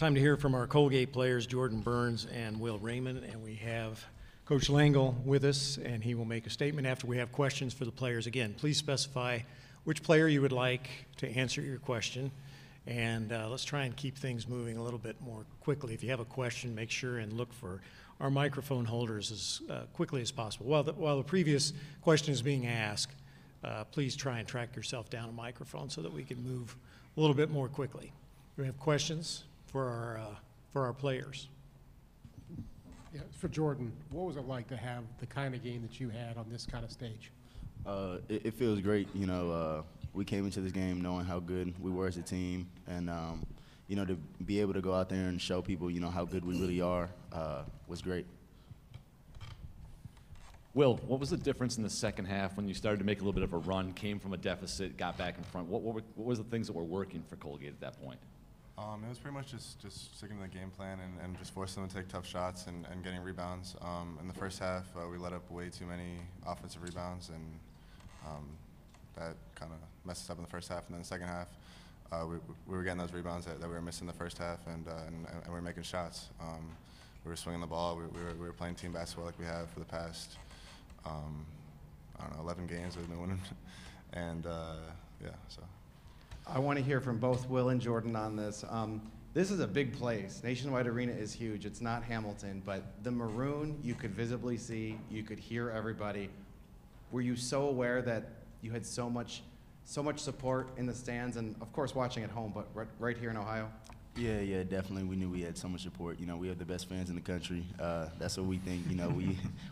Time to hear from our Colgate players, Jordan Burns and Will Rayman, and we have Coach Langel with us, and he will make a statement after we have questions for the players. Again, please specify which player you would like to answer your question, and let's try and keep things moving a little bit more quickly. If you have a question, make sure and look for our microphone holders as quickly as possible. While the previous question is being asked, please try and track yourself down a microphone so that we can move a little bit more quickly. Do we have questions for our players? Yeah, for Jordan, what was it like to have the kind of game that you had on this kind of stage? It feels great. You know, we came into this game knowing how good we were as a team, and you know, to be able to go out there and show people, you know, how good we really are was great. Will, what was the difference in the second half when you started to make a little bit of a run, came from a deficit, got back in front? What was the things that were working for Colgate at that point? It was pretty much just sticking to the game plan and just forcing them to take tough shots and getting rebounds. In the first half, we let up way too many offensive rebounds, and that kind of messed us up in the first half. And then the second half, we were getting those rebounds that we were missing in the first half, and we were making shots. We were swinging the ball. We were playing team basketball like we have for the past, I don't know, 11 games we've been winning. And yeah, so. I want to hear from both Will and Jordan on this. This is a big place. Nationwide Arena is huge. It's not Hamilton, but the maroon you could visibly see, you could hear everybody. Were you so aware that you had so much support in the stands, and of course watching at home, but right here in Ohio? Yeah, definitely. We knew we had so much support. You know, we have the best fans in the country. That's what we think. You know,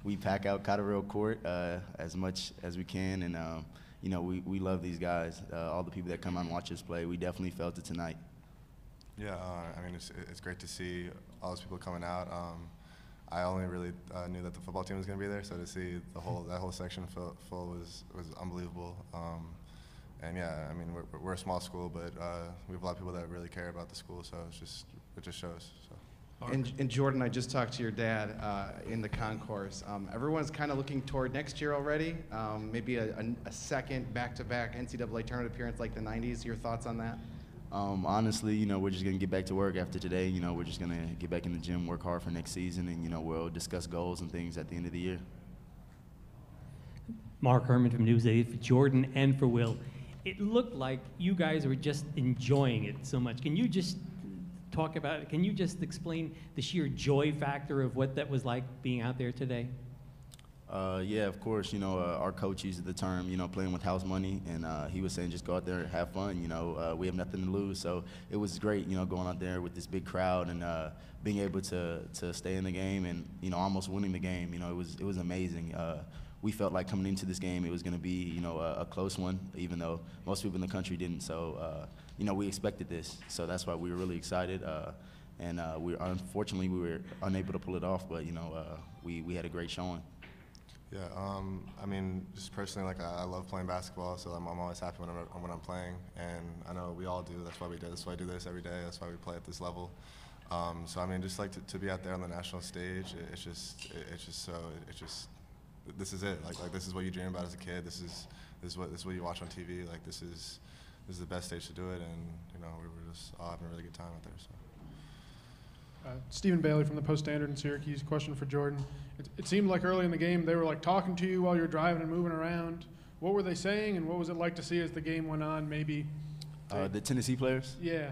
we pack out Cotterell Court as much as we can, and you know, we love these guys. All the people that come out and watch us play, we definitely felt it tonight. Yeah, I mean, it's great to see all those people coming out. I only really knew that the football team was going to be there, so to see that whole section full was unbelievable. And yeah, I mean, we're a small school, but we have a lot of people that really care about the school, so it just shows. So. And Jordan, I just talked to your dad in the concourse. Everyone's kind of looking toward next year already, maybe a second back-to-back NCAA tournament appearance like the 90s. Your thoughts on that? Honestly, you know, we're just going to get back to work after today. You know, we're just going to get back in the gym, work hard for next season, and, you know, we'll discuss goals and things at the end of the year. Mark Herman from News 8 for Jordan and for Will. It looked like you guys were just enjoying it so much. Can you just talk about it? Can you just explain the sheer joy factor of what that was like being out there today? Yeah, of course. You know, our coach uses the term, you know, playing with house money, and he was saying just go out there and have fun. You know, we have nothing to lose, so it was great, you know, going out there with this big crowd and being able to stay in the game and, you know, almost winning the game. You know, it was amazing. We felt like coming into this game it was going to be, you know, a close one, even though most people in the country didn't. So, you know, we expected this, so that's why we were really excited. And unfortunately we were unable to pull it off, but, you know, we had a great showing. Yeah, I mean, just personally, like I love playing basketball, so I'm always happy when I'm playing, and I know we all do. That's why we do. That's why I do this every day. That's why we play at this level. So I mean, just like to be out there on the national stage, it's just this is it. Like this is what you dream about as a kid. This is what you watch on TV. Like this is the best stage to do it, and you know we were just all having a really good time out there. So. Stephen Bailey from the Post-Standard in Syracuse. Question for Jordan. It seemed like early in the game they were like talking to you while you were driving and moving around. What were they saying, and what was it like to see as the game went on? Maybe the Tennessee players. Yeah.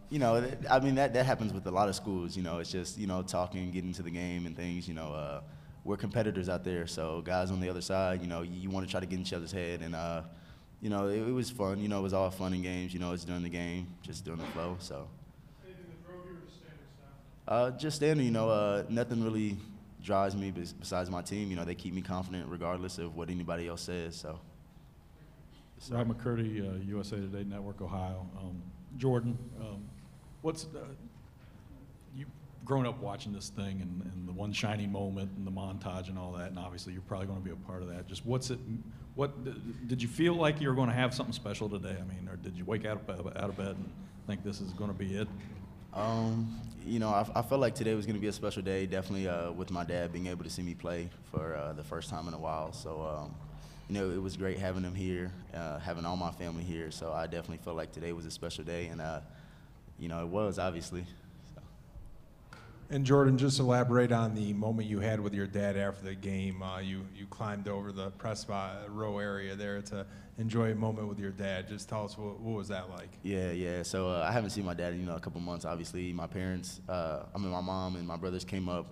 You know, I mean that happens with a lot of schools. You know, it's just, you know, talking, getting to the game and things. You know, we're competitors out there, so guys on the other side, you know, you want to try to get in each other's head, and you know, it was fun. You know, it was all fun and games. You know, it's during the game, just during the flow. So. Just standing, you know, nothing really drives me besides my team. You know, they keep me confident regardless of what anybody else says. So. Rob McCurdy, USA Today Network, Ohio. Jordan, you've grown up watching this thing and the one shiny moment and the montage and all that, and obviously you're probably going to be a part of that. Just what did you feel like you were going to have something special today? I mean, or did you wake out of bed and think this is going to be it? You know, I felt like today was going to be a special day, definitely with my dad being able to see me play for the first time in a while. So, you know, it was great having him here, having all my family here. So I definitely felt like today was a special day. And you know, it was obviously. And Jordan, just elaborate on the moment you had with your dad after the game. You climbed over the press row area there to enjoy a moment with your dad. Just tell us what was that like? Yeah. So I haven't seen my dad in a couple months. Obviously, my parents, my mom and my brothers came up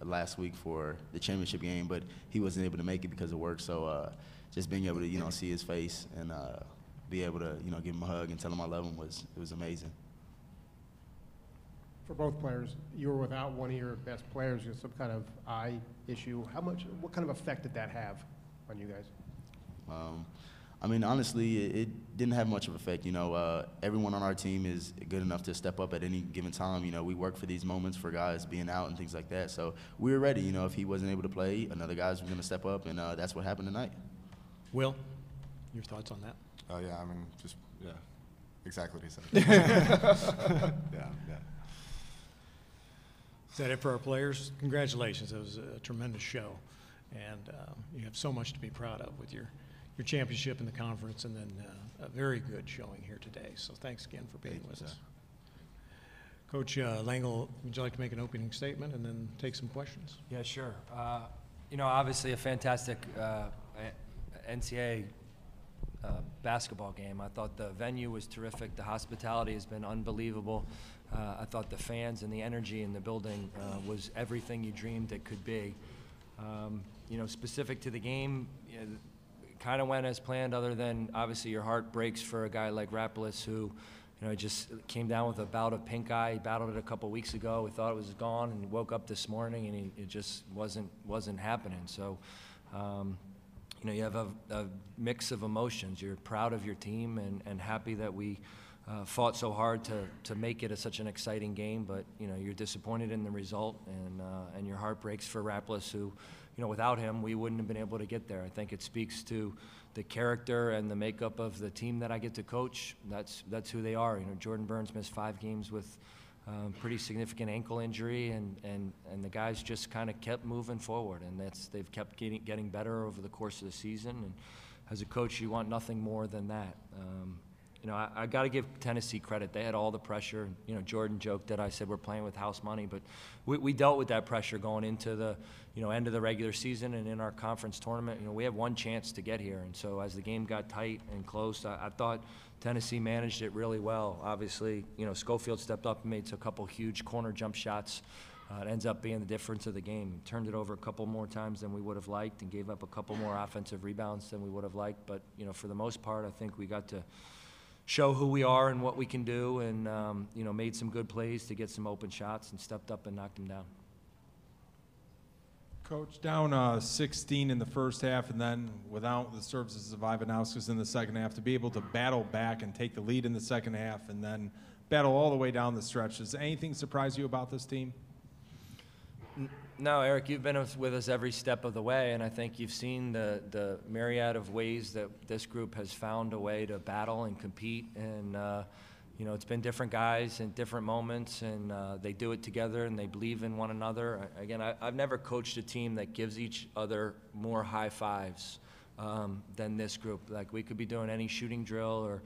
last week for the championship game, but he wasn't able to make it because of work. So just being able to see his face and be able to give him a hug and tell him I love him was amazing. For both players, you were without one of your best players, some kind of eye issue. What kind of effect did that have on you guys? I mean, honestly, it didn't have much of an effect. Everyone on our team is good enough to step up at any given time. We work for these moments for guys being out and things like that. So we were ready. If he wasn't able to play, another guy's going to step up, and that's what happened tonight. Will, your thoughts on that? Yeah, I mean, exactly what he said. Yeah. Is that it for our players? Congratulations. It was a tremendous show. And you have so much to be proud of with your championship in the conference and then a very good showing here today. So thanks again for being with us. Coach Langel, would you like to make an opening statement and then take some questions? Yeah, sure. Obviously a fantastic NCAA basketball game. I thought the venue was terrific. The hospitality has been unbelievable. I thought the fans and the energy in the building was everything you dreamed it could be. Specific to the game, kind of went as planned, other than obviously your heart breaks for a guy like Rappelis, who just came down with a bout of pink eye. He battled it a couple weeks ago. We thought it was gone, and he woke up this morning and it just wasn't happening. So you have a mix of emotions. You're proud of your team and happy that we fought so hard to make it such an exciting game, but you're disappointed in the result, and your heart breaks for Rappelis, who without him we wouldn't have been able to get there. I think it speaks to the character and the makeup of the team that I get to coach. That's who they are. Jordan Burns missed 5 games with pretty significant ankle injury, and the guys just kind of kept moving forward, and they've kept getting better over the course of the season. And as a coach, you want nothing more than that. I got to give Tennessee credit. They had all the pressure. Jordan joked that I said we're playing with house money, but we dealt with that pressure going into the end of the regular season and in our conference tournament. We had one chance to get here, and so as the game got tight and close, I thought Tennessee managed it really well. Obviously, Schofield stepped up and made a couple huge corner jump shots. It ends up being the difference of the game. Turned it over a couple more times than we would have liked and gave up a couple more offensive rebounds than we would have liked. But, for the most part, I think we got to show who we are and what we can do, and made some good plays to get some open shots and stepped up and knocked them down. Coach, down 16 in the first half, and then without the services of Ivanauskas in the second half, to be able to battle back and take the lead in the second half and then battle all the way down the stretch. Does anything surprise you about this team? No, Eric, you've been with us every step of the way, and I think you've seen the myriad of ways that this group has found a way to battle and compete. And, it's been different guys in different moments, and they do it together, and they believe in one another. Again, I've never coached a team that gives each other more high fives than this group. Like, we could be doing any shooting drill or,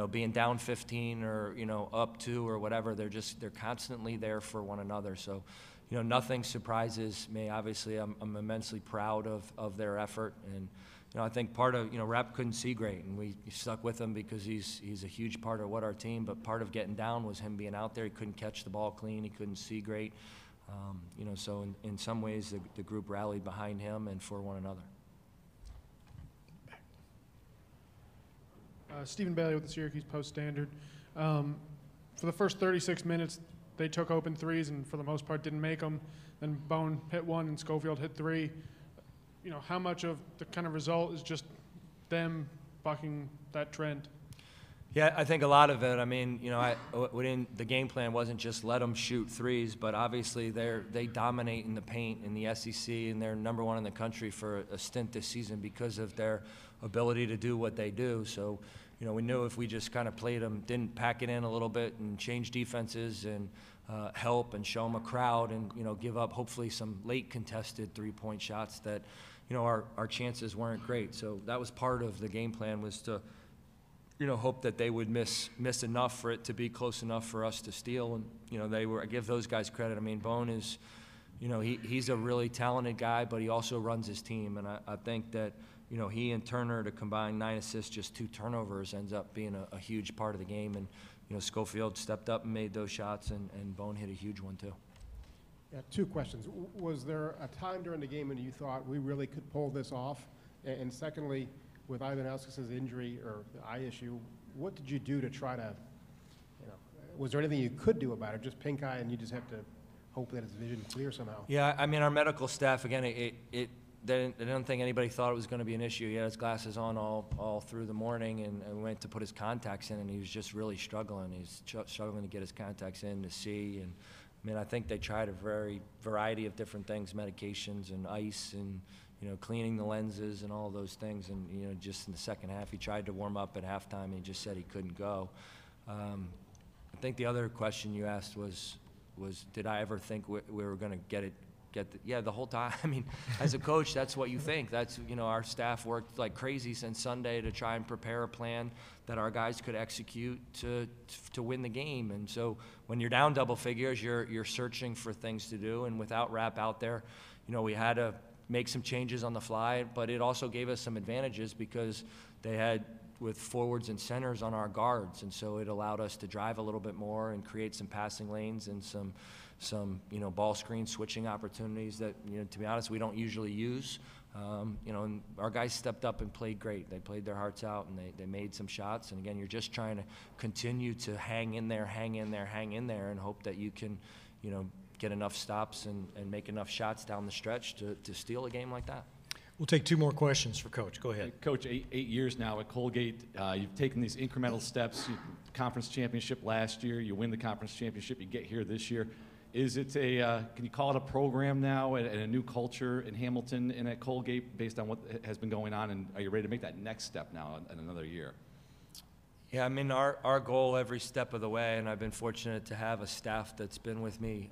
being down 15 or, up 2 or whatever. They're constantly there for one another. So, nothing surprises me. Obviously, I'm immensely proud of their effort. And, I think part of, Rap couldn't see great, and we stuck with him because he's a huge part of what our team, but part of getting down was him being out there. He couldn't catch the ball clean. He couldn't see great. So in some ways, the group rallied behind him and for one another. Stephen Bailey with the Syracuse Post-Standard. For the first 36 minutes, they took open threes and for the most part didn't make them. Then Bone hit 1 and Schofield hit 3. How much of the kind of result is just them bucking that trend? Yeah, I think a lot of it. I mean, the game plan wasn't just let them shoot threes, but obviously they dominate in the paint in the SEC, and they're number 1 in the country for a stint this season because of their ability to do what they do. So, we knew if we just kind of played them, didn't pack it in a little bit and change defenses and help and show them a crowd and, give up hopefully some late contested three-point shots that, our chances weren't great. So that was part of the game plan, was to hope that they would miss enough for it to be close enough for us to steal. And, I give those guys credit. I mean, Bone is, he's a really talented guy, but he also runs his team. And I think that, he and Turner to combine 9 assists, just 2 turnovers ends up being a huge part of the game. And, Schofield stepped up and made those shots, and Bone hit a huge one too. Yeah, 2 questions. Was there a time during the game when you thought we really could pull this off? And secondly, with Ivanauskas' injury or the eye issue, what did you do to try to, was there anything you could do about it? Just pink eye and you just have to hope that his vision clear somehow? Yeah, I mean, our medical staff, again, they didn't think anybody thought it was going to be an issue. He had his glasses on all through the morning, and we went to put his contacts in, and he was just really struggling. He's struggling to get his contacts in to see. And I mean, I think they tried a variety of different things, medications and ice and, cleaning the lenses and all those things. And, just in the second half, he tried to warm up at halftime, and he just said he couldn't go. I think the other question you asked was did I ever think we were going to get the whole time. I mean, as a coach, that's what you think. That's, our staff worked like crazy since Sunday to try and prepare a plan that our guys could execute to win the game. And so when you're down double figures, you're searching for things to do. And without Rapp out there, we had to make some changes on the fly, but it also gave us some advantages because they had with forwards and centers on our guards. And so it allowed us to drive a little bit more and create some passing lanes and some ball screen switching opportunities that, to be honest, we don't usually use. And our guys stepped up and played great. They played their hearts out, and they made some shots. And again, you're just trying to continue to hang in there, and hope that you can, get enough stops and make enough shots down the stretch to steal a game like that. We'll take 2 more questions for Coach. Go ahead. Coach, 8 years now at Colgate. You've taken these incremental steps. Conference championship last year. You win the conference championship. You get here this year. Is it can you call it a program now and a new culture in Hamilton and at Colgate based on what has been going on? And are you ready to make that next step now in another year? Yeah, I mean, our goal every step of the way, and I've been fortunate to have a staff that's been with me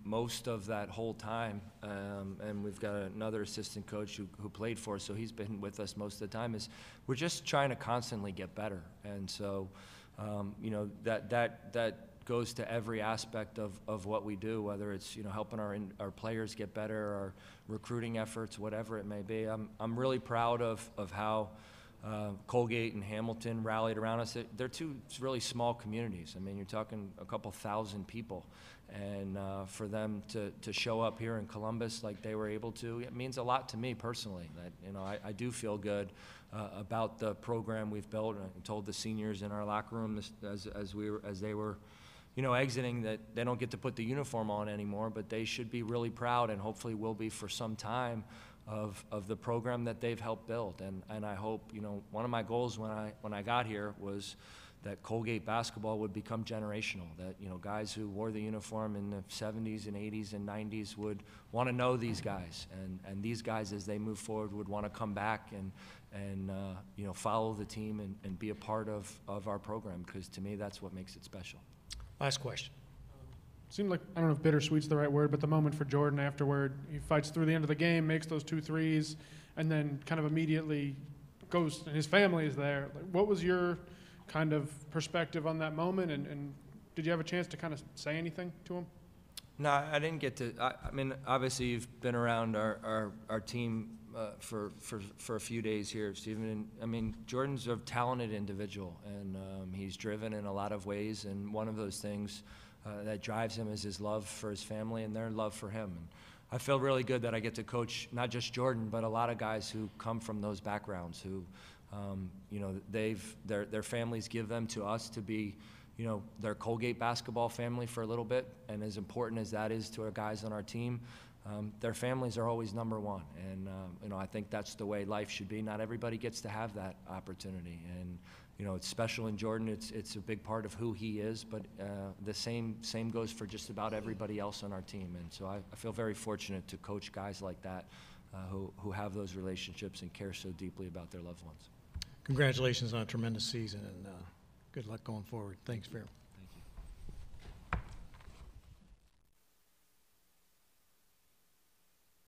most of that whole time, and we've got another assistant coach who played for us, so he's been with us most of the time, is we're just trying to constantly get better. And so, that goes to every aspect of what we do, whether it's, helping our players get better, our recruiting efforts, whatever it may be. I'm really proud of how Colgate and Hamilton rallied around us. They're 2 really small communities. I mean, you're talking a couple thousand people. And for them to show up here in Columbus like they were able to, it means a lot to me personally. That, I do feel good about the program we've built. And I told the seniors in our locker room as they were, exiting, that they don't get to put the uniform on anymore, but they should be really proud, and hopefully will be for some time, of the program that they've helped build. And I hope, one of my goals when I got here was that Colgate basketball would become generational, that, guys who wore the uniform in the 70s and 80s and 90s would want to know these guys, and these guys, as they move forward, would want to come back and follow the team and be a part of our program, because to me, that's what makes it special. Last question. Seemed like, I don't know if bittersweet's the right word, but the moment for Jordan afterward, he fights through the end of the game, makes those 2 threes, and then kind of immediately goes, and his family is there. Like, what was your kind of perspective on that moment, and did you have a chance to kind of say anything to him? No, I didn't get to. I mean, obviously, you've been around our team for a few days here, Stephen. And, I mean, Jordan's a talented individual, and he's driven in a lot of ways, and one of those things that drives him is his love for his family and their love for him. And I feel really good that I get to coach not just Jordan, but a lot of guys who come from those backgrounds, who, their families give them to us to be, their Colgate basketball family for a little bit. And as important as that is to our guys on our team, their families are always number one. And, I think that's the way life should be. Not everybody gets to have that opportunity. And, it's special in Jordan. It's a big part of who he is, but the same goes for just about everybody else on our team. And so I feel very fortunate to coach guys like that who have those relationships and care so deeply about their loved ones. Congratulations on a tremendous season, and good luck going forward. Thanks, Fair.